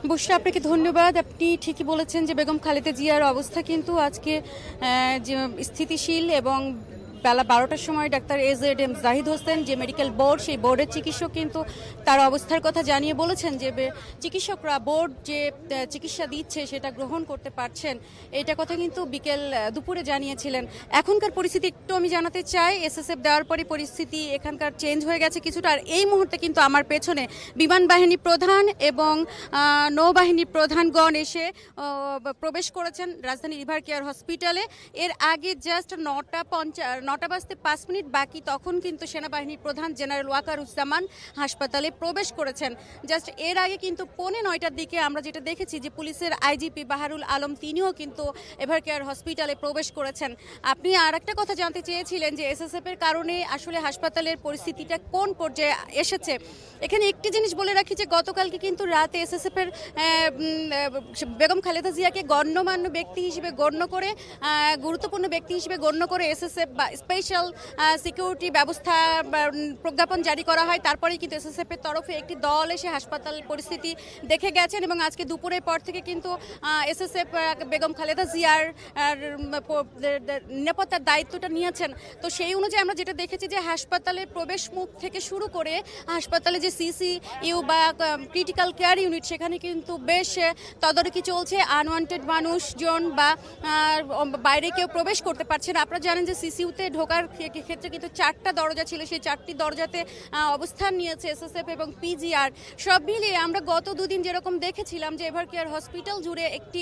বুশরা, আপনাকে ধন্যবাদ। আপনি ঠিকই বলেছেন যে বেগম খালেদা জিয়ার অবস্থা কিন্তু আজকে যে স্থিতিশীল এবং বেলা 12টার সময় ডাক্তার AZM জাহিদ হোসেন যে মেডিকেল বোর্ড, সেই বোর্ডের চিকিৎসক কিন্তু তার অবস্থার কথা জানিয়ে বলেছেন যে চিকিৎসকরা বোর্ড যে চিকিৎসা দিচ্ছে সেটা গ্রহণ করতে পারছেন, এটা কথা কিন্তু দুপুরে জানিয়েছিলেন। এখনকার পরিস্থিতি একটু আমি জানাতে চাই। SSF দেওয়ার পরে পরিস্থিতি এখানকার চেঞ্জ হয়ে গেছে কিছুটা। আর এই মুহূর্তে কিন্তু আমার পেছনে বিমান বাহিনী প্রধান এবং নৌবাহিনীর প্রধানগণ এসে প্রবেশ করেছেন রাজধানী রিভার কেয়ার হসপিটালে। এর আগে জাস্ট 9টা বাজতে 5 মিনিট বাকি, তখন কিন্তু সেনাবাহিনীর প্রধান জেনারেল ওয়াকারুজ্জামান হাসপাতালে প্রবেশ করেছেন। জাস্ট এর আগে কিন্তু 9:45টার দিকে আমরা যেটা দেখেছি যে পুলিশের IGP বাহারুল আলম তিনিও কিন্তু এভার কেয়ার হসপিটালে প্রবেশ করেছেন। আপনি আর একটা কথা জানতে চেয়েছিলেন যে SSF এর কারণে আসলে হাসপাতালের পরিস্থিতিটা কোন পর্যায়ে এসেছে। এখানে একটি জিনিস বলে রাখি যে গতকালকে কিন্তু রাতে SSF এর বেগম খালেদা জিয়াকে গণ্যমান্য ব্যক্তি হিসেবে গণ্য করে, গুরুত্বপূর্ণ ব্যক্তি হিসেবে গণ্য করে SSF বা স্পেশাল সিকিউরিটি ব্যবস্থা প্রজ্ঞাপন জারি করা হয়। তারপরেই কিন্তু SSF এর তরফে একটি দল এসে হাসপাতাল পরিস্থিতি দেখে গেছেন এবং আজকে দুপুরের পর থেকে কিন্তু SSF বেগম খালেদা জিয়ার নিরাপত্তার দায়িত্বটা নিয়েছেন। তো সেই অনুযায়ী আমরা যেটা দেখেছি যে হাসপাতালের প্রবেশ মুখ থেকে শুরু করে হাসপাতালে যে CCU বা ক্রিটিক্যাল কেয়ার ইউনিট, সেখানে কিন্তু বেশ তদারকি চলছে। আনওয়ান্টেড মানুষজন বা বাইরে কেউ প্রবেশ করতে পারছে না। আপনারা জানেন যে CCUতে ঢোকার ক্ষেত্রে কিন্তু 4টা দরজা ছিল, সেই 4টি দরজাতে অবস্থান নিয়েছে SSF এবং PGR। সব মিলিয়ে আমরা গত দুদিন যেরকম দেখেছিলাম যে এভার কেয়ার হসপিটাল জুড়ে একটি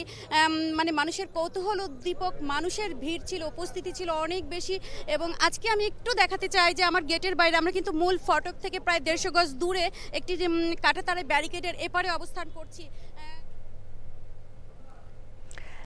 মানে মানুষের কৌতূহল উদ্দীপক মানুষের ভিড় ছিল, উপস্থিতি ছিল অনেক বেশি। এবং আজকে আমি একটু দেখাতে চাই যে আমার গেটের বাইরে আমরা কিন্তু মূল ফটক থেকে প্রায় 150 গজ দূরে একটি কাঁটাতারের ব্যারিকেডের এপারে অবস্থান করছি।